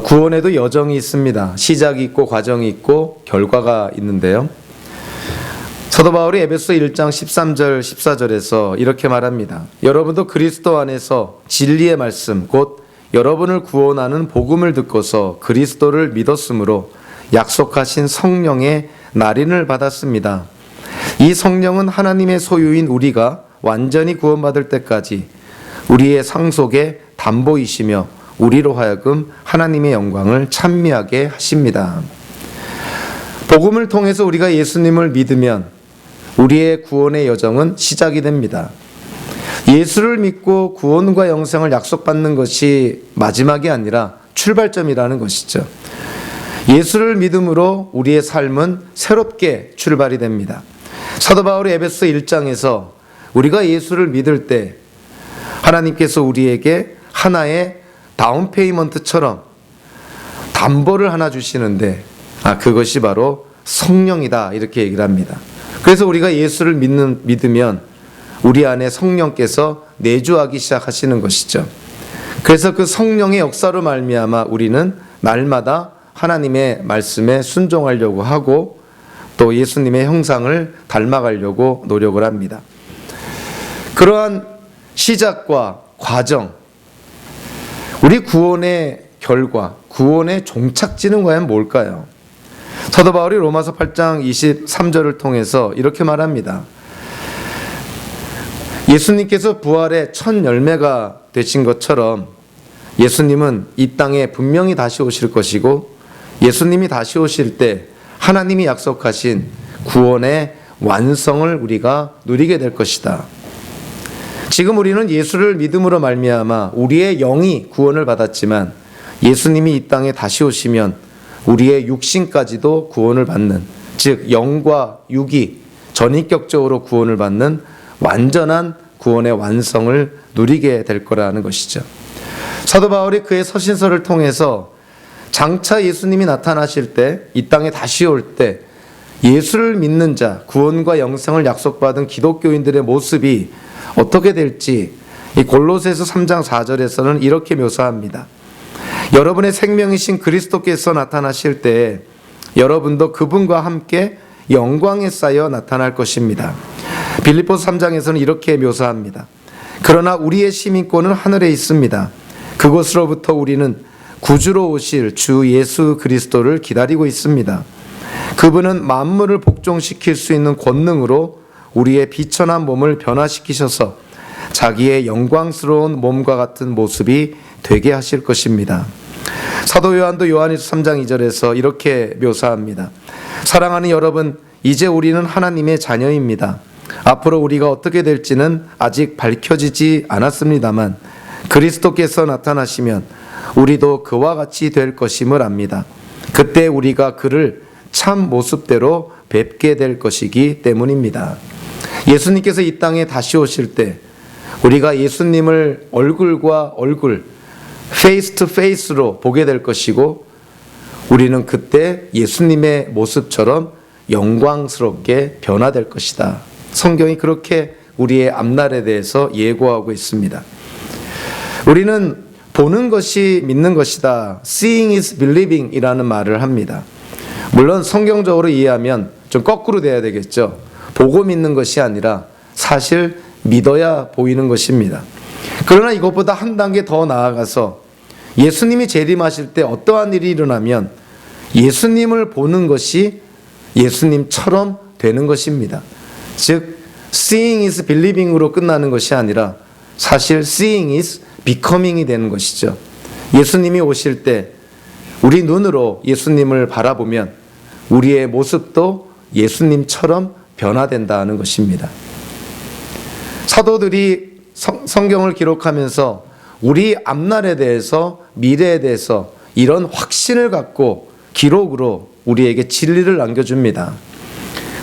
구원에도 여정이 있습니다. 시작이 있고 과정이 있고 결과가 있는데요. 사도 바울이 에베소 1장 13절 14절에서 이렇게 말합니다. 여러분도 그리스도 안에서 진리의 말씀 곧 여러분을 구원하는 복음을 듣고서 그리스도를 믿었으므로 약속하신 성령의 날인을 받았습니다. 이 성령은 하나님의 소유인 우리가 완전히 구원받을 때까지 우리의 상속의 담보이시며 우리로 하여금 하나님의 영광을 찬미하게 하십니다. 복음을 통해서 우리가 예수님을 믿으면 우리의 구원의 여정은 시작이 됩니다. 예수를 믿고 구원과 영생을 약속받는 것이 마지막이 아니라 출발점이라는 것이죠. 예수를 믿음으로 우리의 삶은 새롭게 출발이 됩니다. 사도 바울이 에베소 1장에서 우리가 예수를 믿을 때 하나님께서 우리에게 하나의 다운페이먼트처럼 담보를 하나 주시는데 그것이 바로 성령이다 이렇게 얘기를 합니다. 그래서 우리가 예수를 믿으면 우리 안에 성령께서 내주하기 시작하시는 것이죠. 그래서 그 성령의 역사로 말미암아 우리는 날마다 하나님의 말씀에 순종하려고 하고 또 예수님의 형상을 닮아가려고 노력을 합니다. 그러한 시작과 과정, 우리 구원의 결과, 구원의 종착지는 과연 뭘까요? 사도 바울이 로마서 8장 23절을 통해서 이렇게 말합니다. 예수님께서 부활의 첫 열매가 되신 것처럼 예수님은 이 땅에 분명히 다시 오실 것이고 예수님이 다시 오실 때 하나님이 약속하신 구원의 완성을 우리가 누리게 될 것이다. 지금 우리는 예수를 믿음으로 말미암아 우리의 영이 구원을 받았지만 예수님이 이 땅에 다시 오시면 우리의 육신까지도 구원을 받는, 즉 영과 육이 전인격적으로 구원을 받는 완전한 구원의 완성을 누리게 될 거라는 것이죠. 사도 바울이 그의 서신서를 통해서 장차 예수님이 나타나실 때, 이 땅에 다시 올 때 예수를 믿는 자, 구원과 영생을 약속받은 기독교인들의 모습이 어떻게 될지 이 골로새서 3장 4절에서는 이렇게 묘사합니다. 여러분의 생명이신 그리스도께서 나타나실 때 여러분도 그분과 함께 영광에 쌓여 나타날 것입니다. 빌립보서 3장에서는 이렇게 묘사합니다. 그러나 우리의 시민권은 하늘에 있습니다. 그곳으로부터 우리는 구주로 오실 주 예수 그리스도를 기다리고 있습니다. 그분은 만물을 복종시킬 수 있는 권능으로 우리의 비천한 몸을 변화시키셔서 자기의 영광스러운 몸과 같은 모습이 되게 하실 것입니다. 사도 요한도 요한일서 3장 2절에서 이렇게 묘사합니다. 사랑하는 여러분, 이제 우리는 하나님의 자녀입니다. 앞으로 우리가 어떻게 될지는 아직 밝혀지지 않았습니다만 그리스도께서 나타나시면 우리도 그와 같이 될 것임을 압니다. 그때 우리가 그를 참 모습대로 뵙게 될 것이기 때문입니다. 예수님께서 이 땅에 다시 오실 때 우리가 예수님을 얼굴과 얼굴, 페이스 투 페이스로 보게 될 것이고 우리는 그때 예수님의 모습처럼 영광스럽게 변화될 것이다. 성경이 그렇게 우리의 앞날에 대해서 예고하고 있습니다. 우리는 보는 것이 믿는 것이다. Seeing is believing 이라는 말을 합니다. 물론 성경적으로 이해하면 좀 거꾸로 돼야 되겠죠. 보고 믿는 것이 아니라 사실 믿어야 보이는 것입니다. 그러나 이것보다 한 단계 더 나아가서 예수님이 재림하실 때 어떠한 일이 일어나면 예수님을 보는 것이 예수님처럼 되는 것입니다. 즉 seeing is believing으로 끝나는 것이 아니라 사실 seeing is becoming이 되는 것이죠. 예수님이 오실 때 우리 눈으로 예수님을 바라보면 우리의 모습도 예수님처럼 변화된다는 것입니다. 사도들이 성경을 기록하면서 우리 앞날에 대해서, 미래에 대해서 이런 확신을 갖고 기록으로 우리에게 진리를 남겨줍니다.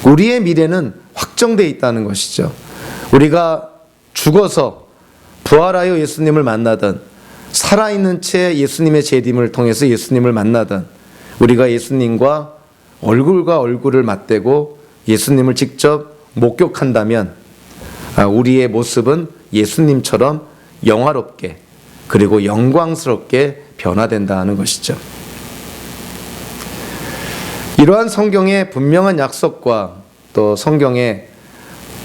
우리의 미래는 확정되어 있다는 것이죠. 우리가 죽어서 부활하여 예수님을 만나든 살아있는 채 예수님의 재림을 통해서 예수님을 만나든 우리가 예수님과 얼굴과 얼굴을 맞대고 예수님을 직접 목격한다면 우리의 모습은 예수님처럼 영화롭게 그리고 영광스럽게 변화된다는 것이죠. 이러한 성경의 분명한 약속과 또 성경에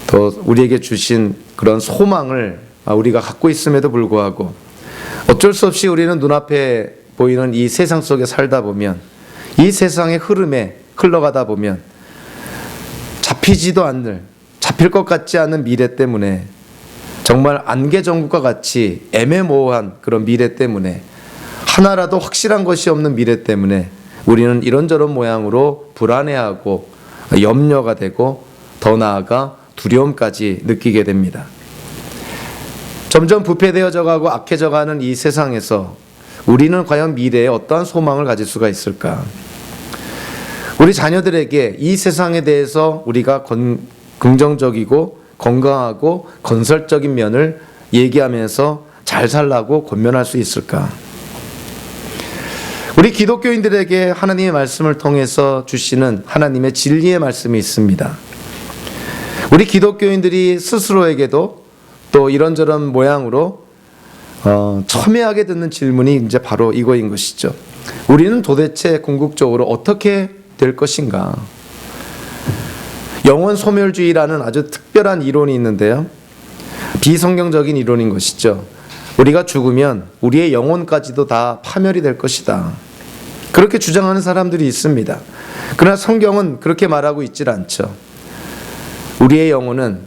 또 우리에게 주신 그런 소망을 우리가 갖고 있음에도 불구하고 어쩔 수 없이 우리는 눈앞에 보이는 이 세상 속에 살다 보면, 이 세상의 흐름에 흘러가다 보면 잡힐 것 같지 않은 미래 때문에, 정말 안개전국과 같이 애매모호한 그런 미래 때문에, 하나라도 확실한 것이 없는 미래 때문에 우리는 이런저런 모양으로 불안해하고 염려가 되고 더 나아가 두려움까지 느끼게 됩니다. 점점 부패되어져 가고 악해져 가는 이 세상에서 우리는 과연 미래에 어떠한 소망을 가질 수가 있을까? 우리 자녀들에게 이 세상에 대해서 우리가 긍정적이고 건강하고 건설적인 면을 얘기하면서 잘 살라고 권면할 수 있을까? 우리 기독교인들에게 하나님의 말씀을 통해서 주시는 하나님의 진리의 말씀이 있습니다. 우리 기독교인들이 스스로에게도 또 이런저런 모양으로 첨예하게 듣는 질문이 이제 바로 이거인 것이죠. 우리는 도대체 궁극적으로 어떻게 될 것인가? 영원 소멸주의라는 아주 특별한 이론이 있는데요. 비성경적인 이론인 것이죠. 우리가 죽으면 우리의 영혼까지도 다 파멸이 될 것이다. 그렇게 주장하는 사람들이 있습니다. 그러나 성경은 그렇게 말하고 있질 않죠. 우리의 영혼은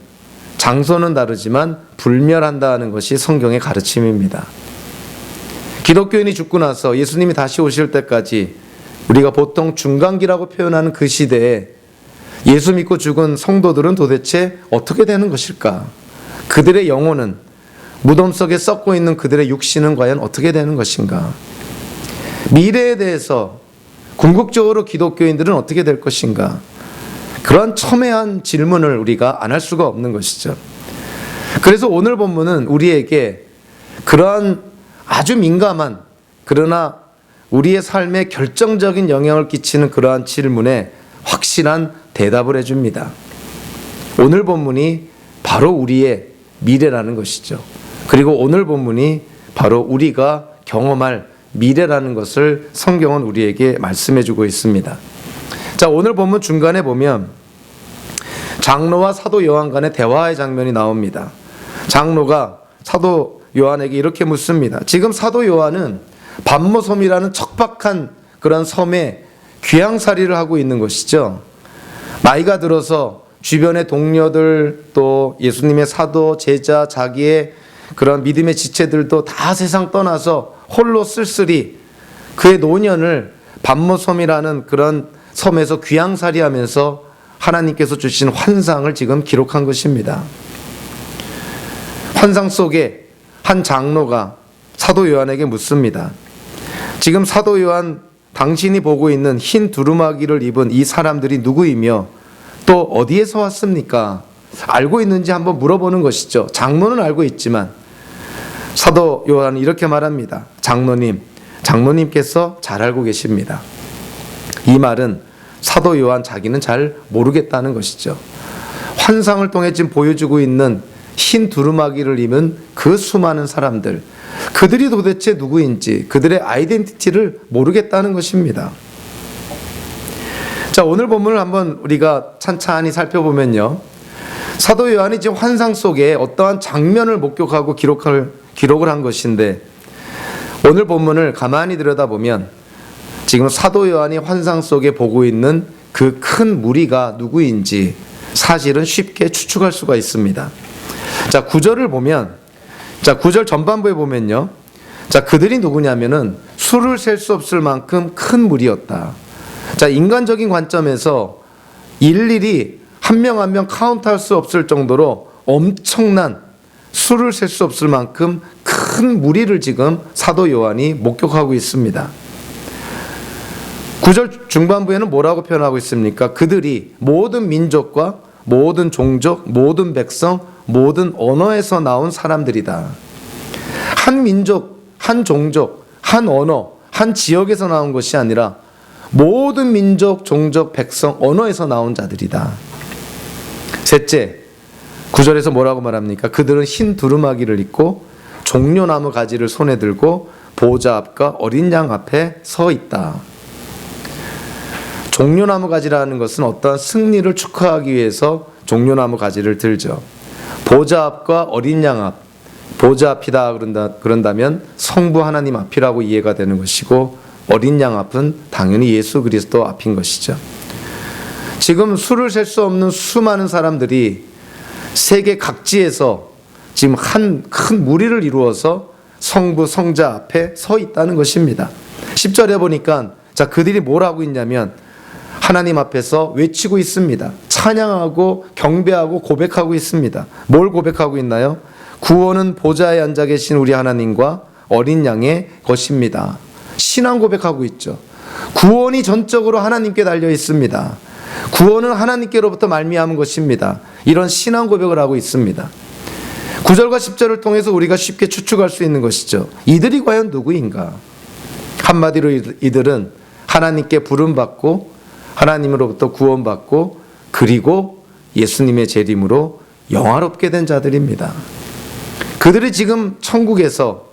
장소는 다르지만 불멸한다는 것이 성경의 가르침입니다. 기독교인이 죽고 나서 예수님이 다시 오실 때까지 우리가 보통 중간기라고 표현하는 그 시대에 예수 믿고 죽은 성도들은 도대체 어떻게 되는 것일까? 그들의 영혼은, 무덤 속에 썩고 있는 그들의 육신은 과연 어떻게 되는 것인가? 미래에 대해서 궁극적으로 기독교인들은 어떻게 될 것인가? 그런 첨예한 질문을 우리가 안 할 수가 없는 것이죠. 그래서 오늘 본문은 우리에게 그러한 아주 민감한, 그러나 우리의 삶에 결정적인 영향을 끼치는 그러한 질문에 확실한 대답을 해줍니다. 오늘 본문이 바로 우리의 미래라는 것이죠. 그리고 오늘 본문이 바로 우리가 경험할 미래라는 것을 성경은 우리에게 말씀해주고 있습니다. 자, 오늘 본문 중간에 보면 장로와 사도 요한 간의 대화의 장면이 나옵니다. 장로가 사도 요한에게 이렇게 묻습니다. 지금 사도 요한은 밤모섬이라는 척박한 그런 섬에 귀양살이를 하고 있는 것이죠. 나이가 들어서 주변의 동료들, 또 예수님의 사도, 제자, 자기의 그런 믿음의 지체들도 다 세상 떠나서 홀로 쓸쓸히 그의 노년을 밤모섬이라는 그런 섬에서 귀양살이하면서 하나님께서 주신 환상을 지금 기록한 것입니다. 환상 속에 한 장로가 사도 요한에게 묻습니다. 지금 사도 요한, 당신이 보고 있는 흰 두루마기를 입은 이 사람들이 누구이며 또 어디에서 왔습니까? 알고 있는지 한번 물어보는 것이죠. 장로는 알고 있지만 사도 요한은 이렇게 말합니다. 장로님께서 잘 알고 계십니다. 이 말은 사도 요한 자기는 잘 모르겠다는 것이죠. 환상을 통해 지금 보여주고 있는 흰 두루마기를 입은 그 수많은 사람들, 그들이 도대체 누구인지 그들의 아이덴티티를 모르겠다는 것입니다. 자, 오늘 본문을 한번 우리가 찬찬히 살펴보면요, 사도 요한이 지금 환상 속에 어떠한 장면을 목격하고 기록을 한 것인데, 오늘 본문을 가만히 들여다보면 지금 사도 요한이 환상 속에 보고 있는 그 큰 무리가 누구인지 사실은 쉽게 추측할 수가 있습니다. 자, 9절을 보면, 자, 9절 전반부에 보면요, 자, 그들이 누구냐면은 수를 셀 수 없을 만큼 큰 무리였다. 자, 인간적인 관점에서 일일이 한 명 한 명 카운트할 수 없을 정도로 엄청난, 수를 셀 수 없을 만큼 큰 무리를 지금 사도 요한이 목격하고 있습니다. 9절 중반부에는 뭐라고 표현하고 있습니까? 그들이 모든 민족과 모든 종족, 모든 백성, 모든 언어에서 나온 사람들이다. 한 민족, 한 종족, 한 언어, 한 지역에서 나온 것이 아니라 모든 민족, 종족, 백성, 언어에서 나온 자들이다. 셋째, 9절에서 뭐라고 말합니까? 그들은 흰 두루마기를 입고 종려나무 가지를 손에 들고 보좌 앞과 어린 양 앞에 서 있다. 종려나무 가지라는 것은 어떠한 승리를 축하하기 위해서 종려나무 가지를 들죠. 보좌 앞과 어린 양 앞, 보좌 앞이다 그런다면 성부 하나님 앞이라고 이해가 되는 것이고, 어린 양 앞은 당연히 예수 그리스도 앞인 것이죠. 지금 수를 셀 수 없는 수많은 사람들이 세계 각지에서 지금 한 큰 무리를 이루어서 성부 성자 앞에 서 있다는 것입니다. 10절에 보니까 자, 그들이 뭘 하고 있냐면 하나님 앞에서 외치고 있습니다. 찬양하고 경배하고 고백하고 있습니다. 뭘 고백하고 있나요? 구원은 보좌에 앉아 계신 우리 하나님과 어린 양의 것입니다. 신앙 고백하고 있죠. 구원이 전적으로 하나님께 달려 있습니다. 구원은 하나님께로부터 말미암은 것입니다. 이런 신앙 고백을 하고 있습니다. 9절과 10절을 통해서 우리가 쉽게 추측할 수 있는 것이죠. 이들이 과연 누구인가? 한마디로 이들은 하나님께 부름받고 하나님으로부터 구원받고 그리고 예수님의 재림으로 영화롭게 된 자들입니다. 그들이 지금 천국에서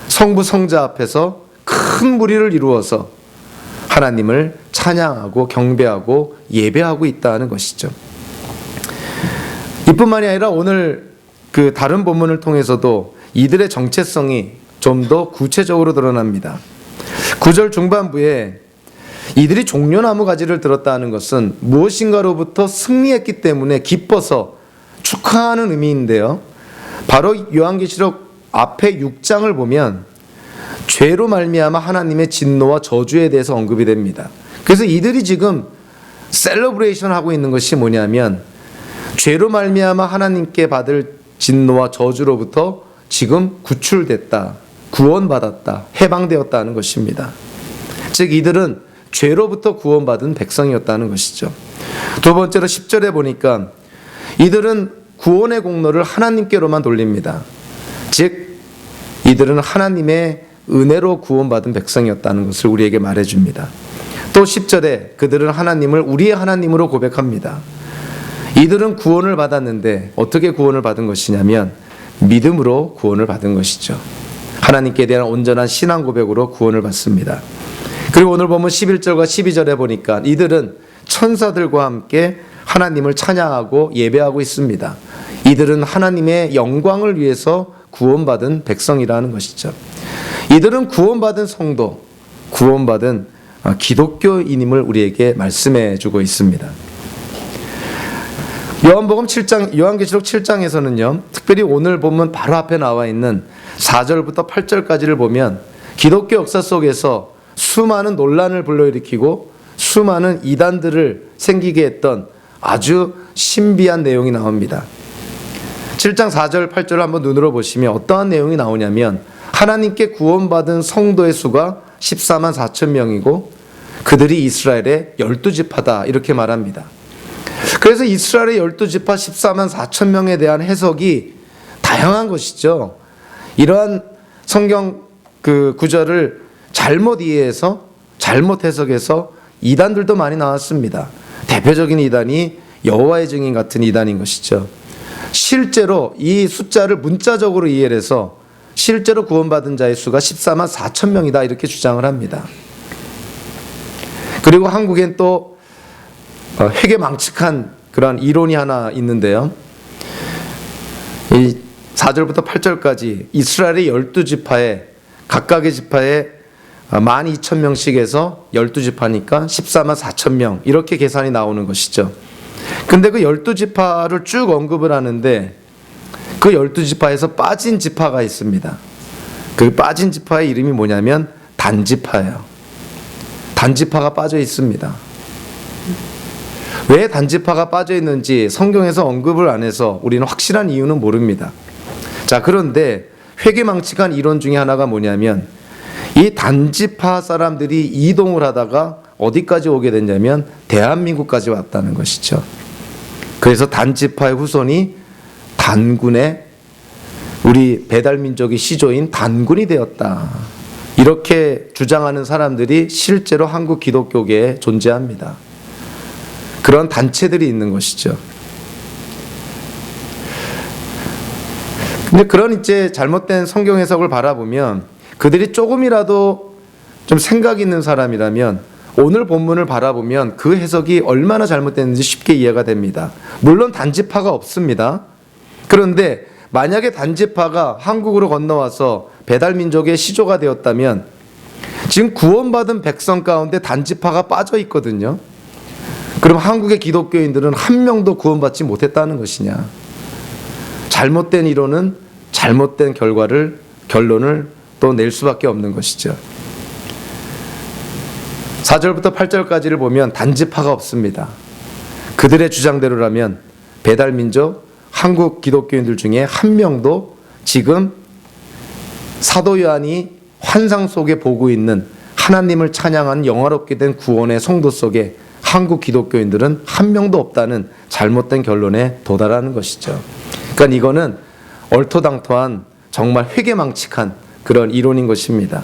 성부 성자 앞에서 큰 무리를 이루어서 하나님을 찬양하고 경배하고 예배하고 있다는 것이죠. 이뿐만이 아니라 오늘 그 다른 본문을 통해서도 이들의 정체성이 좀 더 구체적으로 드러납니다. 9절 중반부에 이들이 종려나무 가지를 들었다는 것은 무엇인가로부터 승리했기 때문에 기뻐서 축하하는 의미인데요. 바로 요한계시록 앞에 6장을 보면 죄로 말미암아 하나님의 진노와 저주에 대해서 언급이 됩니다. 그래서 이들이 지금 셀러브레이션 하고 있는 것이 뭐냐면 죄로 말미암아 하나님께 받을 진노와 저주로부터 지금 구출됐다, 구원받았다, 해방되었다는 것입니다. 즉 이들은 죄로부터 구원받은 백성이었다는 것이죠. 두 번째로 10절에 보니까 이들은 구원의 공로를 하나님께로만 돌립니다. 즉 이들은 하나님의 은혜로 구원받은 백성이었다는 것을 우리에게 말해줍니다. 또 10절에 그들은 하나님을 우리의 하나님으로 고백합니다. 이들은 구원을 받았는데 어떻게 구원을 받은 것이냐면 믿음으로 구원을 받은 것이죠. 하나님께 대한 온전한 신앙 고백으로 구원을 받습니다. 그리고 오늘 보면 11절과 12절에 보니까 이들은 천사들과 함께 하나님을 찬양하고 예배하고 있습니다. 이들은 하나님의 영광을 위해서 구원받은 백성이라는 것이죠. 이들은 구원받은 성도, 구원받은 기독교인임을 우리에게 말씀해 주고 있습니다. 요한계시록 7장에서는요, 특별히 오늘 보면 바로 앞에 나와 있는 4절부터 8절까지를 보면 기독교 역사 속에서 수많은 논란을 불러일으키고 수많은 이단들을 생기게 했던 아주 신비한 내용이 나옵니다. 7장 4절 8절을 한번 눈으로 보시면 어떠한 내용이 나오냐면 하나님께 구원받은 성도의 수가 14만 4천 명이고 그들이 이스라엘의 12지파다 이렇게 말합니다. 그래서 이스라엘의 12지파 14만 4천 명에 대한 해석이 다양한 것이죠. 이러한 성경 그 구절을 잘못 이해해서 잘못 해석해서 이단들도 많이 나왔습니다. 대표적인 이단이 여호와의 증인 같은 이단인 것이죠. 실제로 이 숫자를 문자적으로 이해를 해서 실제로 구원받은 자의 수가 14만 4천 명이다 이렇게 주장을 합니다. 그리고 한국엔 또 회개망측한 그러한 이론이 하나 있는데요. 이 4절부터 8절까지 이스라엘의 12지파에 각각의 지파에 12,000명씩에서 12지파니까 14만 4천 명 이렇게 계산이 나오는 것이죠. 근데 그 12지파를 쭉 언급을 하는데 그 12지파에서 빠진 지파가 있습니다. 그 빠진 지파의 이름이 뭐냐면 단지파예요. 단지파가 빠져 있습니다. 왜 단지파가 빠져 있는지 성경에서 언급을 안 해서 우리는 확실한 이유는 모릅니다. 자, 그런데 회개망측한 이론 중에 하나가 뭐냐면 이 단지파 사람들이 이동을 하다가 어디까지 오게 됐냐면 대한민국까지 왔다는 것이죠. 그래서 단지파의 후손이 단군의 우리 배달민족의 시조인 단군이 되었다. 이렇게 주장하는 사람들이 실제로 한국 기독교계에 존재합니다. 그런 단체들이 있는 것이죠. 근데 그런 이제 잘못된 성경 해석을 바라보면 그들이 조금이라도 좀 생각 있는 사람이라면 오늘 본문을 바라보면 그 해석이 얼마나 잘못됐는지 쉽게 이해가 됩니다. 물론 단지파가 없습니다. 그런데 만약에 단지파가 한국으로 건너와서 배달민족의 시조가 되었다면 지금 구원받은 백성 가운데 단지파가 빠져 있거든요. 그럼 한국의 기독교인들은 한 명도 구원받지 못했다는 것이냐. 잘못된 이론은 잘못된 결론을 또 낼 수밖에 없는 것이죠. 4절부터 8절까지를 보면 단지파가 없습니다. 그들의 주장대로라면 배달민족, 한국 기독교인들 중에 한 명도 지금 사도 요한이 환상 속에 보고 있는 하나님을 찬양하는 영화롭게 된 구원의 성도 속에 한국 기독교인들은 한 명도 없다는 잘못된 결론에 도달하는 것이죠. 그러니까 이거는 얼토당토한 정말 회개망측한 그런 이론인 것입니다.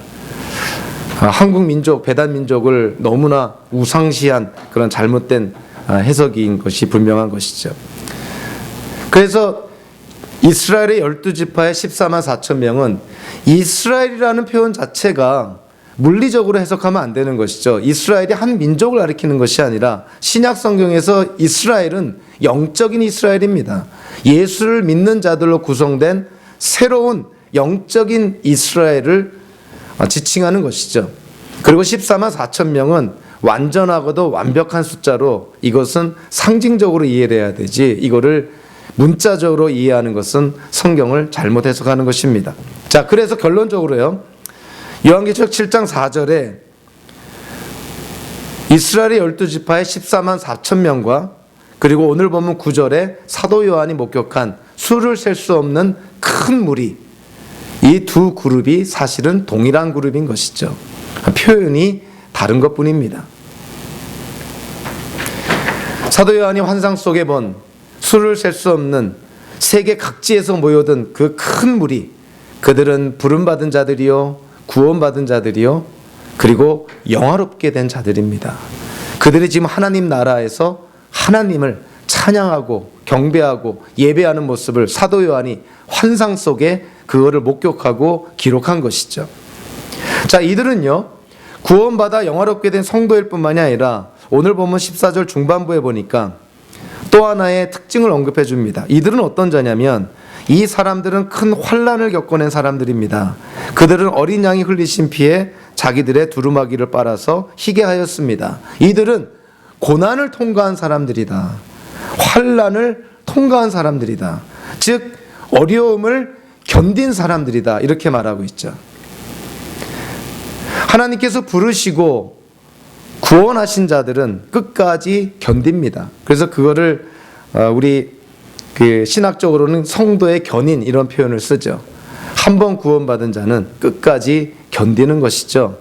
한국 민족, 배단 민족을 너무나 우상시한 그런 잘못된 해석인 것이 분명한 것이죠. 그래서 이스라엘의 12지파의 14만 4천 명은 이스라엘이라는 표현 자체가 물리적으로 해석하면 안 되는 것이죠. 이스라엘이 한 민족을 가리키는 것이 아니라 신약 성경에서 이스라엘은 영적인 이스라엘입니다. 예수를 믿는 자들로 구성된 새로운 영적인 이스라엘을 지칭하는 것이죠. 그리고 14만 4천 명은 완전하고도 완벽한 숫자로 이것은 상징적으로 이해를 해야 되지 이거를 문자적으로 이해하는 것은 성경을 잘못 해석하는 것입니다. 자, 그래서 결론적으로요. 요한계시록 7장 4절에 이스라엘의 12지파의 14만 4천 명과 그리고 오늘 보면 9절에 사도 요한이 목격한 수를 셀 수 없는 큰 무리, 이 두 그룹이 사실은 동일한 그룹인 것이죠. 표현이 다른 것뿐입니다. 사도 요한이 환상 속에 본 수를 셀 수 없는 세계 각지에서 모여든 그 큰 무리, 그들은 부름받은 자들이요, 구원받은 자들이요, 그리고 영화롭게 된 자들입니다. 그들이 지금 하나님 나라에서 하나님을 찬양하고 경배하고 예배하는 모습을 사도 요한이 환상 속에 그거를 목격하고 기록한 것이죠. 자, 이들은요, 구원받아 영화롭게 된 성도일 뿐만이 아니라 오늘 보면 14절 중반부에 보니까 또 하나의 특징을 언급해 줍니다. 이들은 어떤 자냐면 이 사람들은 큰 환난을 겪어낸 사람들입니다. 그들은 어린 양이 흘리신 피에 자기들의 두루마기를 빨아서 희게 하였습니다. 이들은 고난을 통과한 사람들이다. 환난을 통과한 사람들이다. 즉 어려움을 견딘 사람들이다. 이렇게 말하고 있죠. 하나님께서 부르시고 구원하신 자들은 끝까지 견딥니다. 그래서 그거를 우리 신학적으로는 성도의 견인 이런 표현을 쓰죠. 한 번 구원받은 자는 끝까지 견디는 것이죠.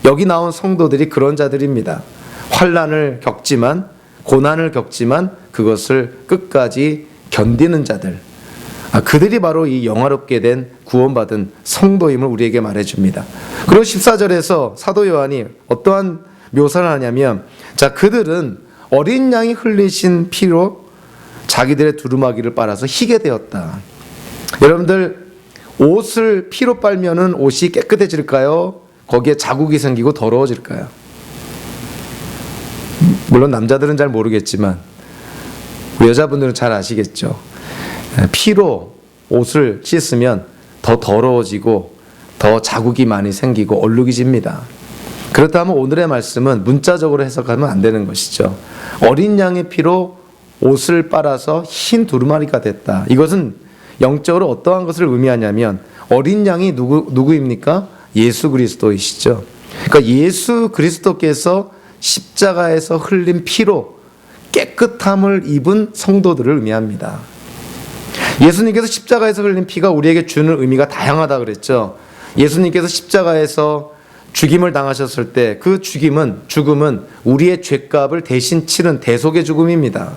여기 나온 성도들이 그런 자들입니다. 환난을 겪지만, 고난을 겪지만 그것을 끝까지 견디는 자들. 그들이 바로 이 영화롭게 된 구원받은 성도임을 우리에게 말해줍니다. 그리고 14절에서 사도 요한이 어떠한 묘사를 하냐면, 자, 그들은 어린 양이 흘리신 피로 자기들의 두루마기를 빨아서 희게 되었다. 여러분들, 옷을 피로 빨면은 옷이 깨끗해질까요? 거기에 자국이 생기고 더러워질까요? 물론 남자들은 잘 모르겠지만 우리 여자분들은 잘 아시겠죠. 피로 옷을 씻으면 더 더러워지고 더 자국이 많이 생기고 얼룩이 집니다. 그렇다면 오늘의 말씀은 문자적으로 해석하면 안 되는 것이죠. 어린 양의 피로 옷을 빨아서 흰 두루마리가 됐다. 이것은 영적으로 어떠한 것을 의미하냐면 어린 양이 누구입니까? 예수 그리스도이시죠. 그러니까 예수 그리스도께서 십자가에서 흘린 피로 깨끗함을 입은 성도들을 의미합니다. 예수님께서 십자가에서 흘린 피가 우리에게 주는 의미가 다양하다 그랬죠. 예수님께서 십자가에서 죽임을 당하셨을 때 그 죽음은 우리의 죄값을 대신 치른 대속의 죽음입니다.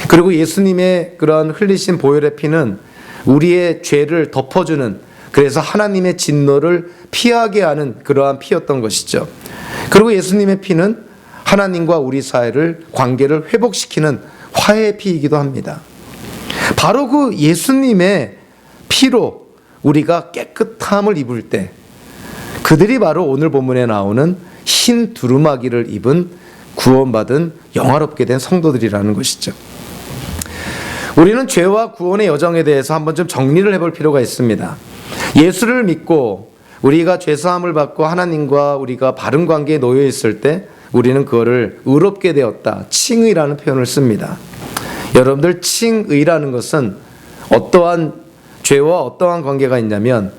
그리고 예수님의 그런 흘리신 보혈의 피는 우리의 죄를 덮어주는, 그래서 하나님의 진노를 피하게 하는 그러한 피였던 것이죠. 그리고 예수님의 피는 하나님과 우리 사이를, 관계를 회복시키는 화해의 피이기도 합니다. 바로 그 예수님의 피로 우리가 깨끗함을 입을 때, 그들이 바로 오늘 본문에 나오는 흰 두루마기를 입은 구원받은 영화롭게 된 성도들이라는 것이죠. 우리는 죄와 구원의 여정에 대해서 한번 좀 정리를 해볼 필요가 있습니다. 예수를 믿고 우리가 죄사함을 받고 하나님과 우리가 바른 관계에 놓여 있을 때 우리는 그거를 의롭게 되었다, 칭의라는 표현을 씁니다. 여러분들, 칭의라는 것은 어떠한 죄와 어떠한 관계가 있냐면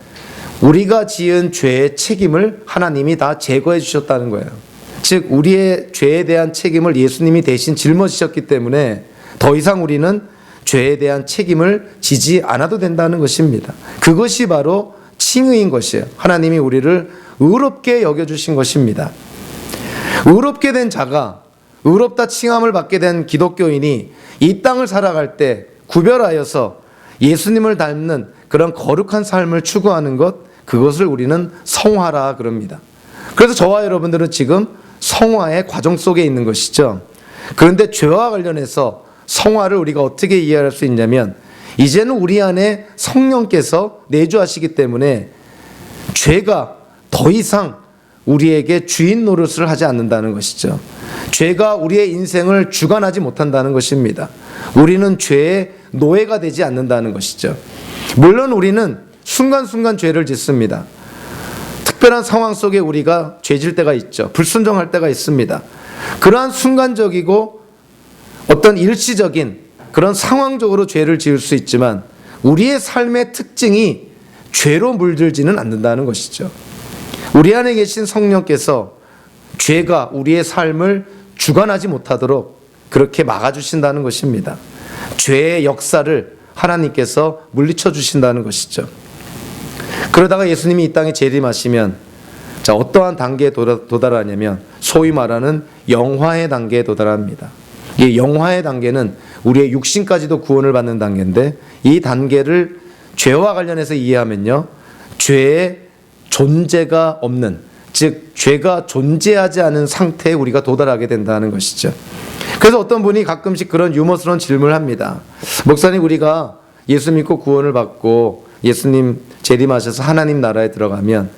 우리가 지은 죄의 책임을 하나님이 다 제거해 주셨다는 거예요. 즉 우리의 죄에 대한 책임을 예수님이 대신 짊어지셨기 때문에 더 이상 우리는 죄에 대한 책임을 지지 않아도 된다는 것입니다. 그것이 바로 칭의인 것이에요. 하나님이 우리를 의롭게 여겨주신 것입니다. 의롭게 된 자가, 의롭다 칭함을 받게 된 기독교인이 이 땅을 살아갈 때 구별하여서 예수님을 닮는 그런 거룩한 삶을 추구하는 것, 그것을 우리는 성화라 그럽니다. 그래서 저와 여러분들은 지금 성화의 과정 속에 있는 것이죠. 그런데 죄와 관련해서 성화를 우리가 어떻게 이해할 수 있냐면, 이제는 우리 안에 성령께서 내주하시기 때문에 죄가 더 이상 우리에게 주인 노릇을 하지 않는다는 것이죠. 죄가 우리의 인생을 주관하지 못한다는 것입니다. 우리는 죄의 노예가 되지 않는다는 것이죠. 물론 우리는 순간순간 죄를 짓습니다. 특별한 상황 속에 우리가 죄질 때가 있죠. 불순종할 때가 있습니다. 그러한 순간적이고 어떤 일시적인 그런 상황적으로 죄를 지을 수 있지만 우리의 삶의 특징이 죄로 물들지는 않는다는 것이죠. 우리 안에 계신 성령께서 죄가 우리의 삶을 주관하지 못하도록 그렇게 막아주신다는 것입니다. 죄의 역사를 하나님께서 물리쳐 주신다는 것이죠. 그러다가 예수님이 이 땅에 재림하시면 어떠한 단계에 도달하냐면 소위 말하는 영화의 단계에 도달합니다. 이 영화의 단계는 우리의 육신까지도 구원을 받는 단계인데, 이 단계를 죄와 관련해서 이해하면요, 죄의 존재가 없는, 즉 죄가 존재하지 않은 상태에 우리가 도달하게 된다는 것이죠. 그래서 어떤 분이 가끔씩 그런 유머스러운 질문을 합니다. 목사님, 우리가 예수 믿고 구원을 받고 예수님 재림하셔서 하나님 나라에 들어가면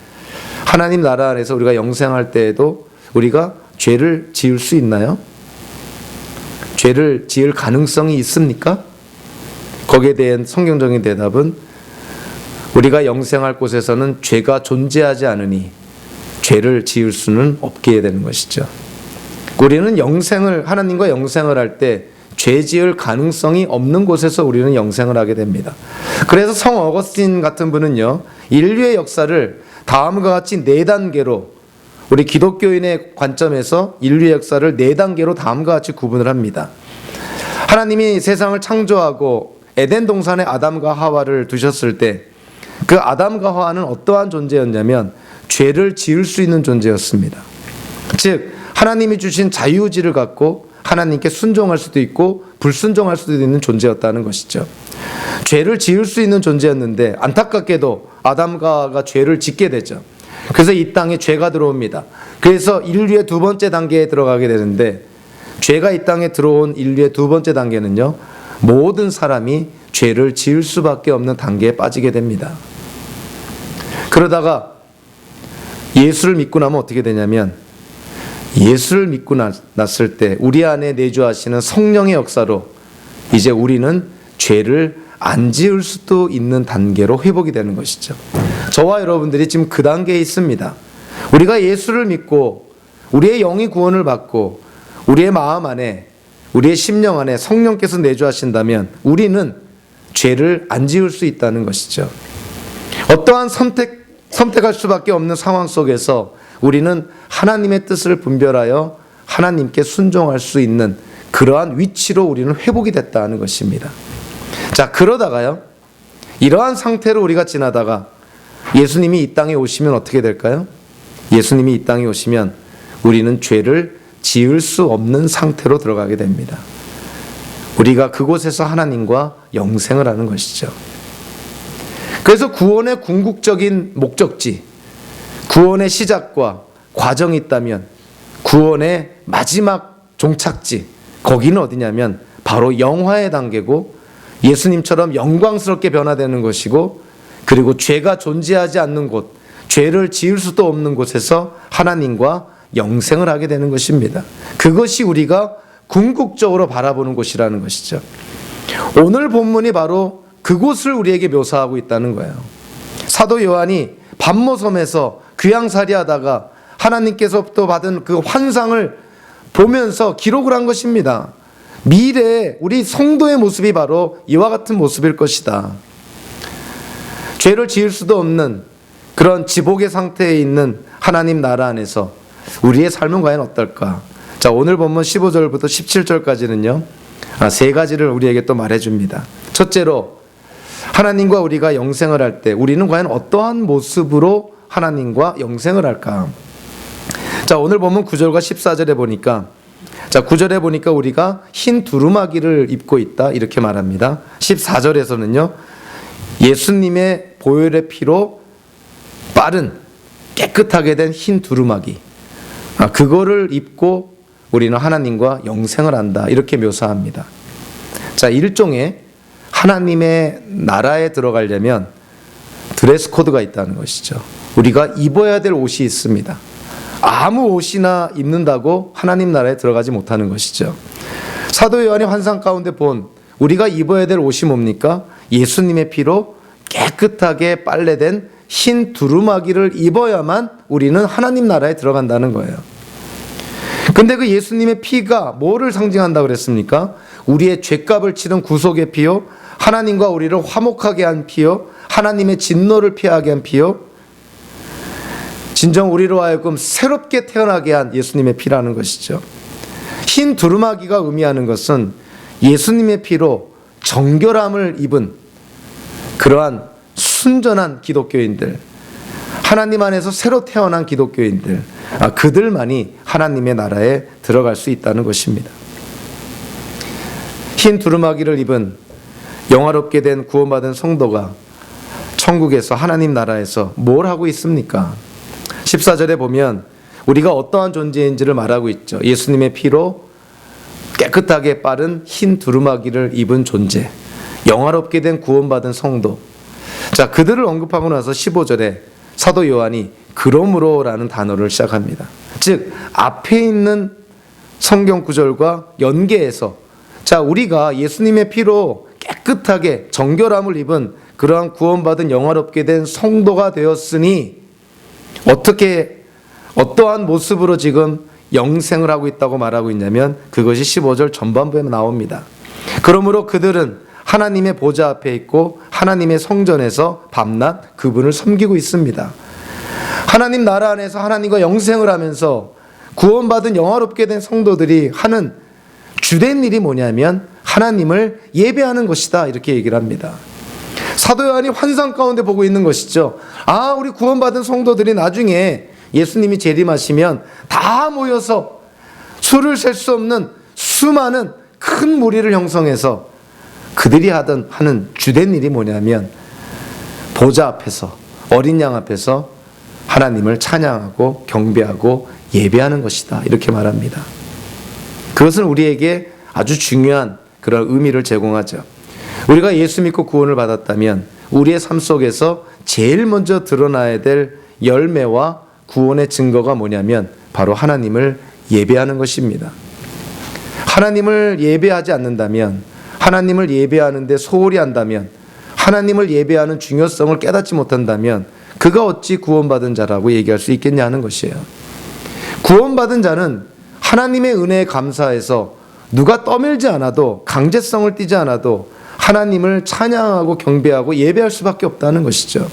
하나님 나라 안에서 우리가 영생할 때에도 우리가 죄를 지을 수 있나요? 죄를 지을 가능성이 있습니까? 거기에 대한 성경적인 대답은 우리가 영생할 곳에서는 죄가 존재하지 않으니 죄를 지을 수는 없게 되는 것이죠. 우리는 영생을, 하나님과 영생을 할 때 죄 지을 가능성이 없는 곳에서 우리는 영생을 하게 됩니다. 그래서 성 어거스틴 같은 분은요, 인류의 역사를 다음과 같이 4단계로, 우리 기독교인의 관점에서 인류의 역사를 4단계로 다음과 같이 구분을 합니다. 하나님이 세상을 창조하고 에덴 동산에 아담과 하와를 두셨을 때 그 아담과 하와는 어떠한 존재였냐면 죄를 지을 수 있는 존재였습니다. 즉 하나님이 주신 자유의지를 갖고 하나님께 순종할 수도 있고 불순종할 수도 있는 존재였다는 것이죠. 죄를 지을 수 있는 존재였는데 안타깝게도 아담과 하와가 죄를 짓게 되죠. 그래서 이 땅에 죄가 들어옵니다. 그래서 인류의 2번째 단계에 들어가게 되는데, 죄가 이 땅에 들어온 인류의 2번째 단계는요, 모든 사람이 죄를 지을 수밖에 없는 단계에 빠지게 됩니다. 그러다가 예수를 믿고 나면 어떻게 되냐면, 예수를 믿고 났을 때 우리 안에 내주하시는 성령의 역사로 이제 우리는 죄를 안 지을 수도 있는 단계로 회복이 되는 것이죠. 저와 여러분들이 지금 그 단계에 있습니다. 우리가 예수를 믿고 우리의 영이 구원을 받고 우리의 마음 안에, 우리의 심령 안에 성령께서 내주하신다면 우리는 죄를 안 지을 수 있다는 것이죠. 어떠한 선택할 수밖에 없는 상황 속에서 우리는 하나님의 뜻을 분별하여 하나님께 순종할 수 있는 그러한 위치로 우리는 회복이 됐다는 것입니다. 자, 그러다가요, 이러한 상태로 우리가 지나다가 예수님이 이 땅에 오시면 어떻게 될까요? 예수님이 이 땅에 오시면 우리는 죄를 지을 수 없는 상태로 들어가게 됩니다. 우리가 그곳에서 하나님과 영생을 하는 것이죠. 그래서 구원의 궁극적인 목적지, 구원의 시작과 과정이 있다면 구원의 마지막 종착지, 거기는 어디냐면 바로 영화의 단계고 예수님처럼 영광스럽게 변화되는 것이고, 그리고 죄가 존재하지 않는 곳, 죄를 지을 수도 없는 곳에서 하나님과 영생을 하게 되는 것입니다. 그것이 우리가 궁극적으로 바라보는 곳이라는 것이죠. 오늘 본문이 바로 그곳을 우리에게 묘사하고 있다는 거예요. 사도 요한이 반모섬에서 귀양살이하다가 하나님께서부터 받은 그 환상을 보면서 기록을 한 것입니다. 미래에 우리 성도의 모습이 바로 이와 같은 모습일 것이다. 죄를 지을 수도 없는 그런 지복의 상태에 있는 하나님 나라 안에서 우리의 삶은 과연 어떨까? 자, 오늘 본문 15절부터 17절까지는요. 세 가지를 우리에게 또 말해줍니다. 첫째로 하나님과 우리가 영생을 할 때 우리는 과연 어떠한 모습으로 하나님과 영생을 할까? 자, 오늘 본문 9절과 14절에 보니까 9절에 보니까 우리가 흰 두루마기를 입고 있다 이렇게 말합니다. 14절에서는요. 예수님의 보혈의 피로 빠른 깨끗하게 된 흰 두루마기 그거를 입고 우리는 하나님과 영생을 한다 이렇게 묘사합니다. 자, 일종의 하나님의 나라에 들어가려면 드레스 코드가 있다는 것이죠. 우리가 입어야 될 옷이 있습니다. 아무 옷이나 입는다고 하나님 나라에 들어가지 못하는 것이죠. 사도 요한이 환상 가운데 본 우리가 입어야 될 옷이 뭡니까? 예수님의 피로 깨끗하게 빨래된 흰 두루마기를 입어야만 우리는 하나님 나라에 들어간다는 거예요. 근데 그 예수님의 피가 뭐를 상징한다고 그랬습니까? 우리의 죄값을 치른 구속의 피요, 하나님과 우리를 화목하게 한 피요, 하나님의 진노를 피하게 한 피요, 진정 우리로 하여금 새롭게 태어나게 한 예수님의 피라는 것이죠. 흰 두루마기가 의미하는 것은 예수님의 피로 정결함을 입은 그러한 순전한 기독교인들, 하나님 안에서 새로 태어난 기독교인들, 그들만이 하나님의 나라에 들어갈 수 있다는 것입니다. 흰 두루마기를 입은 영화롭게 된 구원받은 성도가 천국에서 하나님 나라에서 뭘 하고 있습니까? 14절에 보면 우리가 어떠한 존재인지를 말하고 있죠. 예수님의 피로 깨끗하게 빠른 흰 두루마기를 입은 존재, 영화롭게 된 구원받은 성도. 자, 그들을 언급하고 나서 15절에 사도 요한이 그러므로라는 단어를 시작합니다. 즉 앞에 있는 성경 구절과 연계해서 자, 우리가 예수님의 피로 깨끗하게 정결함을 입은 그러한 구원받은 영화롭게 된 성도가 되었으니 어떠한 모습으로 지금 영생을 하고 있다고 말하고 있냐면 그것이 15절 전반부에 나옵니다. 그러므로 그들은 하나님의 보좌 앞에 있고 하나님의 성전에서 밤낮 그분을 섬기고 있습니다. 하나님 나라 안에서 하나님과 영생을 하면서 구원받은 영화롭게 된 성도들이 하는 주된 일이 뭐냐면 하나님을 예배하는 것이다 이렇게 얘기를 합니다. 사도 요한이 환상 가운데 보고 있는 것이죠. 우리 구원받은 성도들이 나중에 예수님이 재림하시면 다 모여서 수를 셀 수 없는 수많은 큰 무리를 형성해서 그들이 하는 주된 일이 뭐냐면 보좌 앞에서 어린 양 앞에서 하나님을 찬양하고 경배하고 예배하는 것이다 이렇게 말합니다. 그것은 우리에게 아주 중요한 그런 의미를 제공하죠. 우리가 예수 믿고 구원을 받았다면 우리의 삶 속에서 제일 먼저 드러나야 될 열매와 구원의 증거가 뭐냐면 바로 하나님을 예배하는 것입니다. 하나님을 예배하지 않는다면, 하나님을 예배하는데 소홀히 한다면, 하나님을 예배하는 중요성을 깨닫지 못한다면 그가 어찌 구원받은 자라고 얘기할 수 있겠냐 하는 것이에요. 구원받은 자는 하나님의 은혜에 감사해서 누가 떠밀지 않아도, 강제성을 띠지 않아도 하나님을 찬양하고 경배하고 예배할 수밖에 없다는 것이죠.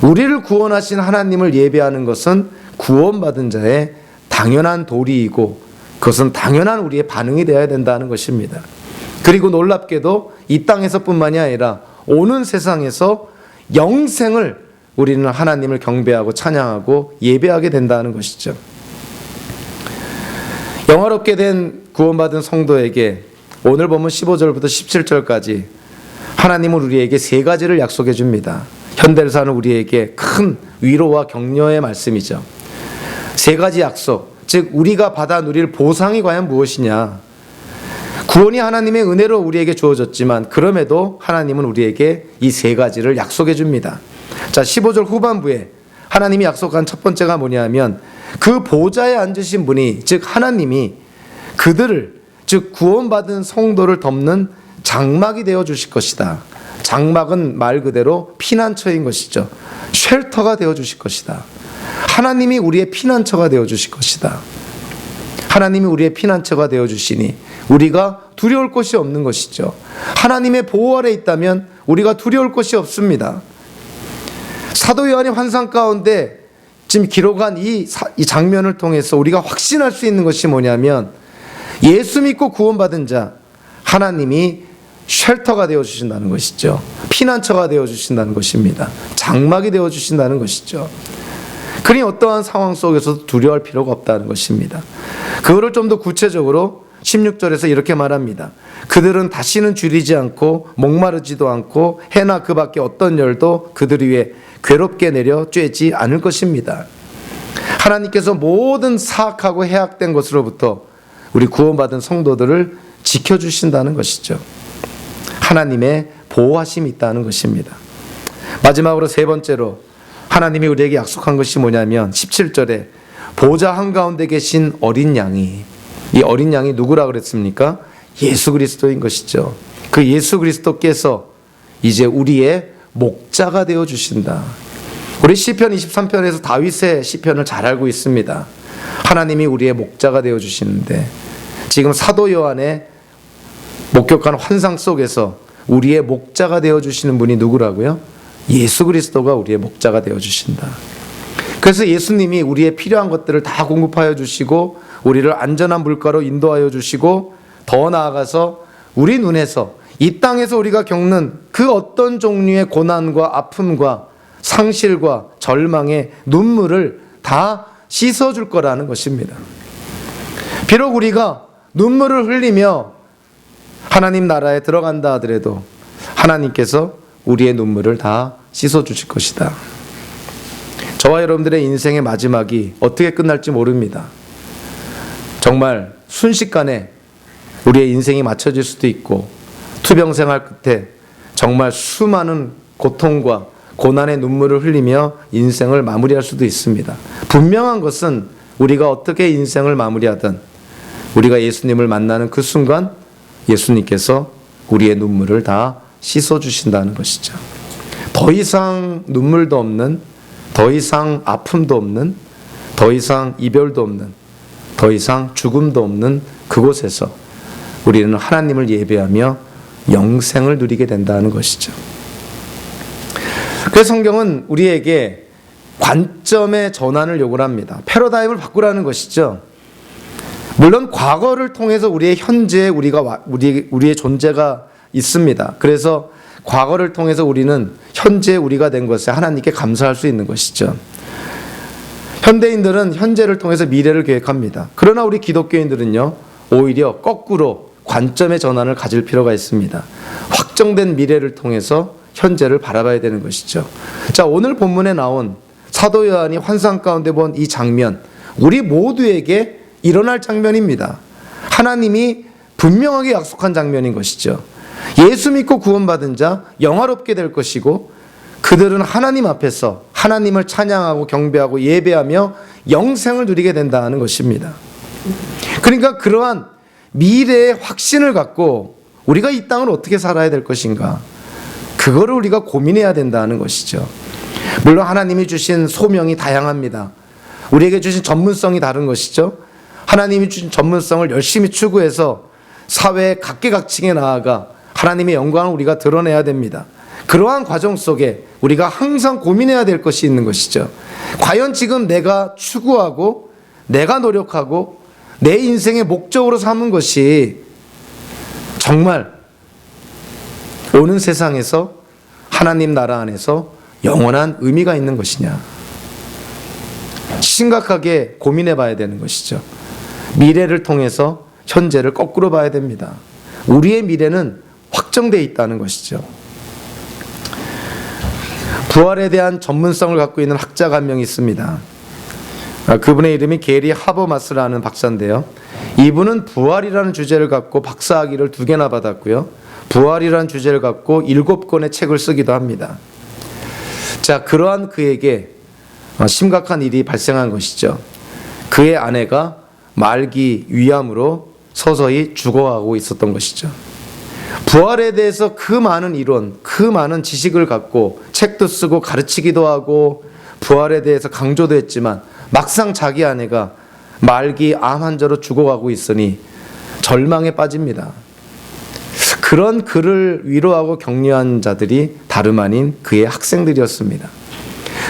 우리를 구원하신 하나님을 예배하는 것은 구원받은 자의 당연한 도리이고 그것은 당연한 우리의 반응이 되어야 된다는 것입니다. 그리고 놀랍게도 이 땅에서뿐만이 아니라 오는 세상에서 영생을 우리는 하나님을 경배하고 찬양하고 예배하게 된다는 것이죠. 영화롭게 된 구원받은 성도에게 오늘 보면 15절부터 17절까지 하나님은 우리에게 세 가지를 약속해 줍니다. 현대를 사는 우리에게 큰 위로와 격려의 말씀이죠. 세 가지 약속, 즉 우리가 받아 누릴 보상이 과연 무엇이냐. 구원이 하나님의 은혜로 우리에게 주어졌지만 그럼에도 하나님은 우리에게 이 세 가지를 약속해 줍니다. 자, 15절 후반부에 하나님이 약속한 첫 번째가 뭐냐면 그 보좌에 앉으신 분이, 즉 하나님이 그들을, 즉 구원받은 성도를 덮는 장막이 되어 주실 것이다. 장막은 말 그대로 피난처인 것이죠. 쉘터가 되어 주실 것이다. 하나님이 우리의 피난처가 되어 주실 것이다. 하나님이 우리의 피난처가 되어 주시니 우리가 두려울 것이 없는 것이죠. 하나님의 보호 아래 있다면 우리가 두려울 것이 없습니다. 사도 요한이 환상 가운데 지금 기록한 이 장면을 통해서 우리가 확신할 수 있는 것이 뭐냐면 예수 믿고 구원받은 자, 하나님이 쉘터가 되어 주신다는 것이죠. 피난처가 되어 주신다는 것입니다. 장막이 되어 주신다는 것이죠. 그러니 어떠한 상황 속에서도 두려워할 필요가 없다는 것입니다. 그거를 좀 더 구체적으로 16절에서 이렇게 말합니다. 그들은 다시는 줄이지 않고 목마르지도 않고 해나 그 밖에 어떤 열도 그들 위에 괴롭게 내려 쬐지 않을 것입니다. 하나님께서 모든 사악하고 해악된 것으로부터 우리 구원받은 성도들을 지켜주신다는 것이죠. 하나님의 보호하심이 있다는 것입니다. 마지막으로 세 번째로 하나님이 우리에게 약속한 것이 뭐냐면 17절에 보좌 한가운데 계신 어린 양이, 이 어린 양이 누구라 그랬습니까? 예수 그리스도인 것이죠. 그 예수 그리스도께서 이제 우리의 목자가 되어 주신다. 우리 시편 23편에서 다윗의 시편을 잘 알고 있습니다. 하나님이 우리의 목자가 되어 주시는데 지금 사도 요한의 목격한 환상 속에서 우리의 목자가 되어 주시는 분이 누구라고요? 예수 그리스도가 우리의 목자가 되어 주신다. 그래서 예수님이 우리의 필요한 것들을 다 공급하여 주시고 우리를 안전한 물가로 인도하여 주시고 더 나아가서 우리 눈에서 이 땅에서 우리가 겪는 그 어떤 종류의 고난과 아픔과 상실과 절망의 눈물을 다 씻어줄 거라는 것입니다. 비록 우리가 눈물을 흘리며 하나님 나라에 들어간다 하더라도 하나님께서 우리의 눈물을 다 씻어주실 것이다. 저와 여러분들의 인생의 마지막이 어떻게 끝날지 모릅니다. 정말 순식간에 우리의 인생이 맞춰질 수도 있고 투병생활 끝에 정말 수많은 고통과 고난의 눈물을 흘리며 인생을 마무리할 수도 있습니다. 분명한 것은 우리가 어떻게 인생을 마무리하든 우리가 예수님을 만나는 그 순간 예수님께서 우리의 눈물을 다 씻어주신다는 것이죠. 더 이상 눈물도 없는, 더 이상 아픔도 없는, 더 이상 이별도 없는, 더 이상 죽음도 없는 그곳에서 우리는 하나님을 예배하며 영생을 누리게 된다는 것이죠. 그래서 성경은 우리에게 관점의 전환을 요구를 합니다. 패러다임을 바꾸라는 것이죠. 물론 과거를 통해서 우리의 현재에 우리의 존재가 있습니다. 그래서 과거를 통해서 우리는 현재 우리가 된 것에 하나님께 감사할 수 있는 것이죠. 현대인들은 현재를 통해서 미래를 계획합니다. 그러나 우리 기독교인들은요, 오히려 거꾸로 관점의 전환을 가질 필요가 있습니다. 확정된 미래를 통해서 현재를 바라봐야 되는 것이죠. 자, 오늘 본문에 나온 사도 요한이 환상 가운데 본 이 장면, 우리 모두에게 일어날 장면입니다. 하나님이 분명하게 약속한 장면인 것이죠. 예수 믿고 구원받은 자 영화롭게 될 것이고 그들은 하나님 앞에서 하나님을 찬양하고 경배하고 예배하며 영생을 누리게 된다는 것입니다. 그러니까 그러한 미래의 확신을 갖고 우리가 이 땅을 어떻게 살아야 될 것인가, 그거를 우리가 고민해야 된다는 것이죠. 물론 하나님이 주신 소명이 다양합니다. 우리에게 주신 전문성이 다른 것이죠. 하나님이 주신 전문성을 열심히 추구해서 사회의 각계각층에 나아가 하나님의 영광을 우리가 드러내야 됩니다. 그러한 과정 속에 우리가 항상 고민해야 될 것이 있는 것이죠. 과연 지금 내가 추구하고 내가 노력하고 내 인생의 목적으로 삼은 것이 정말 오는 세상에서 하나님 나라 안에서 영원한 의미가 있는 것이냐, 심각하게 고민해 봐야 되는 것이죠. 미래를 통해서 현재를 거꾸로 봐야 됩니다. 우리의 미래는 확정되어 있다는 것이죠. 부활에 대한 전문성을 갖고 있는 학자가 한 명 있습니다. 그분의 이름이 게리 하버마스라는 박사인데요. 이분은 부활이라는 주제를 갖고 박사학위를 2개나 받았고요. 부활이라는 주제를 갖고 7권의 책을 쓰기도 합니다. 자, 그러한 그에게 심각한 일이 발생한 것이죠. 그의 아내가 말기 위암으로 서서히 죽어가고 있었던 것이죠. 부활에 대해서 그 많은 이론, 그 많은 지식을 갖고 책도 쓰고 가르치기도 하고 부활에 대해서 강조도 했지만 막상 자기 아내가 말기 암 환자로 죽어가고 있으니 절망에 빠집니다. 그런 그를 위로하고 격려한 자들이 다름 아닌 그의 학생들이었습니다.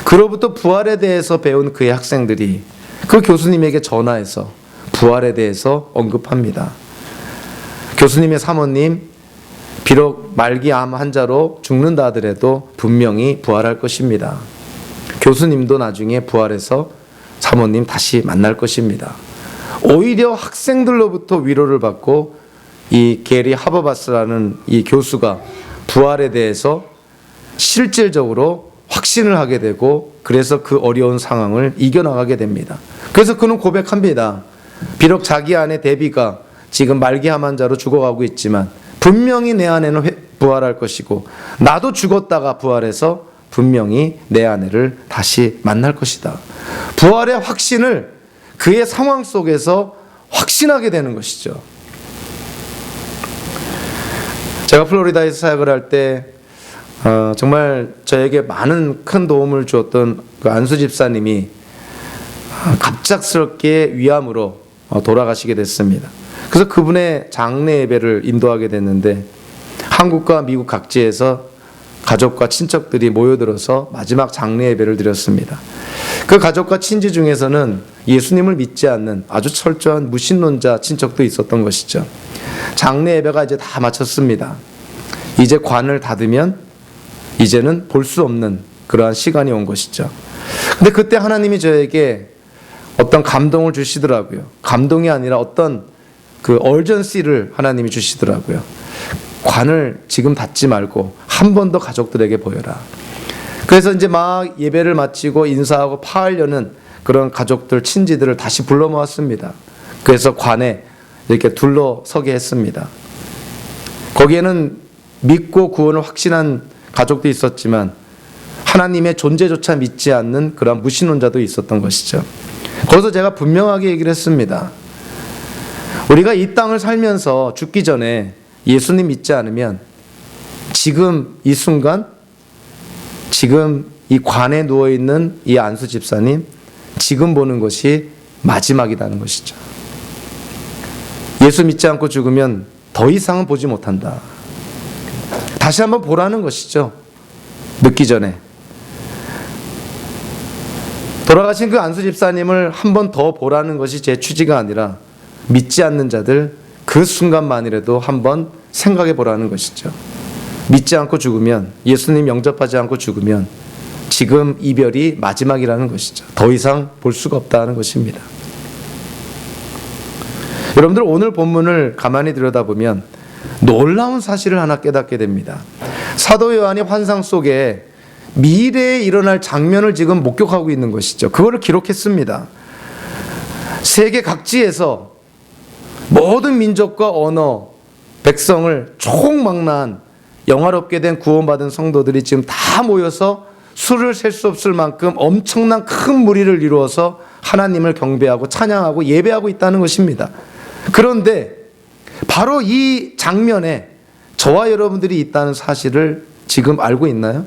그로부터 부활에 대해서 배운 그의 학생들이 그 교수님에게 전화해서 부활에 대해서 언급합니다. 교수님의 사모님, 비록 말기 암 환자로 죽는다 하더라도 분명히 부활할 것입니다. 교수님도 나중에 부활해서 사모님 다시 만날 것입니다. 오히려 학생들로부터 위로를 받고 이 게리 하버바스라는 이 교수가 부활에 대해서 실질적으로 확신을 하게 되고 그래서 그 어려운 상황을 이겨나가게 됩니다. 그래서 그는 고백합니다. 비록 자기 아내 데비가 지금 말기암 환자로 죽어가고 있지만 분명히 내 아내는 부활할 것이고 나도 죽었다가 부활해서 분명히 내 아내를 다시 만날 것이다. 부활의 확신을 그의 상황 속에서 확신하게 되는 것이죠. 제가 플로리다에서 사역을 할 때 정말 저에게 많은 큰 도움을 주었던 그 안수 집사님이 갑작스럽게 위암으로 돌아가시게 됐습니다. 그래서 그분의 장례 예배를 인도하게 됐는데 한국과 미국 각지에서 가족과 친척들이 모여들어서 마지막 장례 예배를 드렸습니다. 그 가족과 친지 중에서는 예수님을 믿지 않는 아주 철저한 무신론자 친척도 있었던 것이죠. 장례 예배가 이제 다 마쳤습니다. 이제 관을 닫으면 이제는 볼 수 없는 그러한 시간이 온 것이죠. 근데 그때 하나님이 저에게 어떤 감동을 주시더라고요. 감동이 아니라 어떤 그 얼전시를 하나님이 주시더라고요. 관을 지금 닫지 말고 한 번 더 가족들에게 보여라. 그래서 이제 막 예배를 마치고 인사하고 파하려는 그런 가족들, 친지들을 다시 불러 모았습니다. 그래서 관에 이렇게 둘러서게 했습니다. 거기에는 믿고 구원을 확신한 가족도 있었지만 하나님의 존재조차 믿지 않는 그런 무신론자도 있었던 것이죠. 거기서 제가 분명하게 얘기를 했습니다. 우리가 이 땅을 살면서 죽기 전에 예수님 믿지 않으면 지금 이 순간, 지금 이 관에 누워있는 이 안수 집사님, 지금 보는 것이 마지막이라는 것이죠. 예수 믿지 않고 죽으면 더 이상은 보지 못한다. 다시 한번 보라는 것이죠. 늙기 전에. 돌아가신 그 안수 집사님을 한 번 더 보라는 것이 제 취지가 아니라 믿지 않는 자들 그 순간만이라도 한번 생각해 보라는 것이죠. 믿지 않고 죽으면, 예수님 영접하지 않고 죽으면 지금 이별이 마지막이라는 것이죠. 더 이상 볼 수가 없다는 것입니다. 여러분들 오늘 본문을 가만히 들여다보면 놀라운 사실을 하나 깨닫게 됩니다. 사도 요한이 환상 속에 미래에 일어날 장면을 지금 목격하고 있는 것이죠. 그거를 기록했습니다. 세계 각지에서 모든 민족과 언어, 백성을 총망라한 영화롭게 된 구원받은 성도들이 지금 다 모여서 수를 셀 수 없을 만큼 엄청난 큰 무리를 이루어서 하나님을 경배하고 찬양하고 예배하고 있다는 것입니다. 그런데 바로 이 장면에 저와 여러분들이 있다는 사실을 지금 알고 있나요?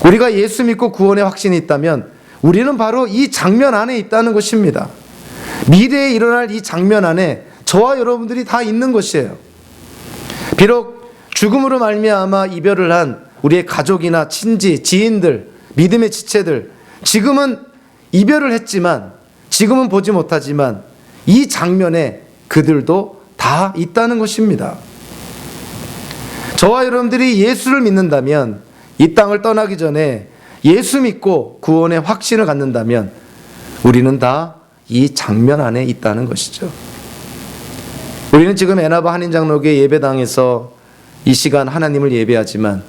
우리가 예수 믿고 구원의 확신이 있다면 우리는 바로 이 장면 안에 있다는 것입니다. 미래에 일어날 이 장면 안에 저와 여러분들이 다 있는 것이에요. 비록 죽음으로 말미암아 이별을 한 우리의 가족이나 친지, 지인들, 믿음의 지체들, 지금은 이별을 했지만, 지금은 보지 못하지만 이 장면에 그들도 다 있다는 것입니다. 저와 여러분들이 예수를 믿는다면, 이 땅을 떠나기 전에 예수 믿고 구원의 확신을 갖는다면 우리는 다 이 장면 안에 있다는 것이죠. 우리는 지금 애나바 한인장로교회 예배당에서 이 시간 하나님을 예배하지만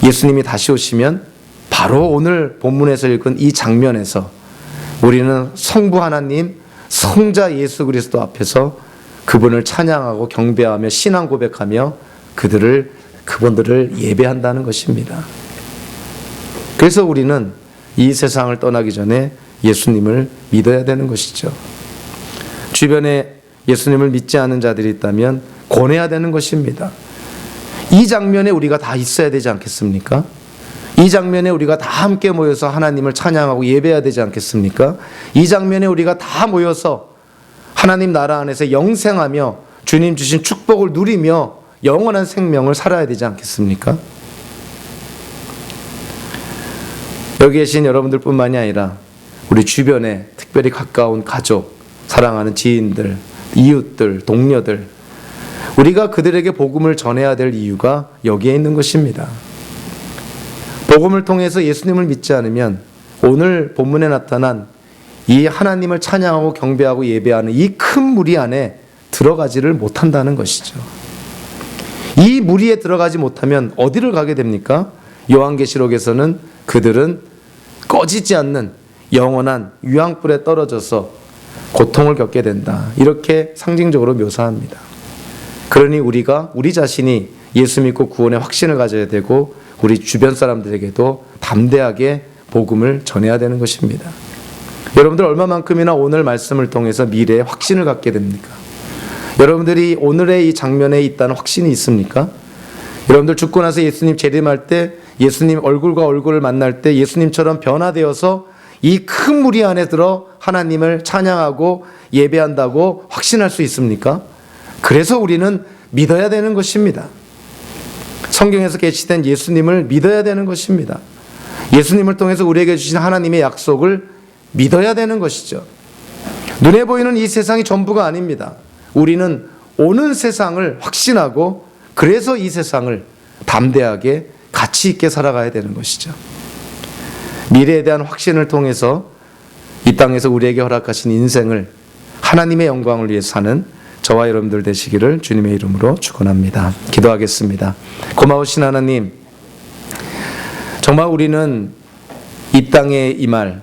예수님이 다시 오시면 바로 오늘 본문에서 읽은 이 장면에서 우리는 성부 하나님, 성자 예수 그리스도 앞에서 그분을 찬양하고 경배하며 신앙 고백하며 그분들을 예배한다는 것입니다. 그래서 우리는 이 세상을 떠나기 전에 예수님을 믿어야 되는 것이죠. 주변에 예수님을 믿지 않은 자들이 있다면 권해야 되는 것입니다. 이 장면에 우리가 다 있어야 되지 않겠습니까? 이 장면에 우리가 다 함께 모여서 하나님을 찬양하고 예배해야 되지 않겠습니까? 이 장면에 우리가 다 모여서 하나님 나라 안에서 영생하며 주님 주신 축복을 누리며 영원한 생명을 살아야 되지 않겠습니까? 여기 계신 여러분들 뿐만이 아니라 우리 주변에 특별히 가까운 가족, 사랑하는 지인들, 이웃들, 동료들, 우리가 그들에게 복음을 전해야 될 이유가 여기에 있는 것입니다. 복음을 통해서 예수님을 믿지 않으면 오늘 본문에 나타난 이 하나님을 찬양하고 경배하고 예배하는 이 큰 무리 안에 들어가지를 못한다는 것이죠. 이 무리에 들어가지 못하면 어디를 가게 됩니까? 요한계시록에서는 그들은 꺼지지 않는 영원한 유황불에 떨어져서 고통을 겪게 된다. 이렇게 상징적으로 묘사합니다. 그러니 우리가 우리 자신이 예수 믿고 구원의 확신을 가져야 되고 우리 주변 사람들에게도 담대하게 복음을 전해야 되는 것입니다. 여러분들 얼마만큼이나 오늘 말씀을 통해서 미래의 확신을 갖게 됩니까? 여러분들이 오늘의 이 장면에 있다는 확신이 있습니까? 여러분들 죽고 나서 예수님 재림할 때 예수님 얼굴과 얼굴을 만날 때 예수님처럼 변화되어서 이 큰 무리 안에 들어 하나님을 찬양하고 예배한다고 확신할 수 있습니까? 그래서 우리는 믿어야 되는 것입니다. 성경에서 계시된 예수님을 믿어야 되는 것입니다. 예수님을 통해서 우리에게 주신 하나님의 약속을 믿어야 되는 것이죠. 눈에 보이는 이 세상이 전부가 아닙니다. 우리는 오는 세상을 확신하고 그래서 이 세상을 담대하게 가치 있게 살아가야 되는 것이죠. 미래에 대한 확신을 통해서 이 땅에서 우리에게 허락하신 인생을 하나님의 영광을 위해 사는 저와 여러분들 되시기를 주님의 이름으로 축원합니다. 기도하겠습니다. 고마우신 하나님, 정말 우리는 이 땅에 이 말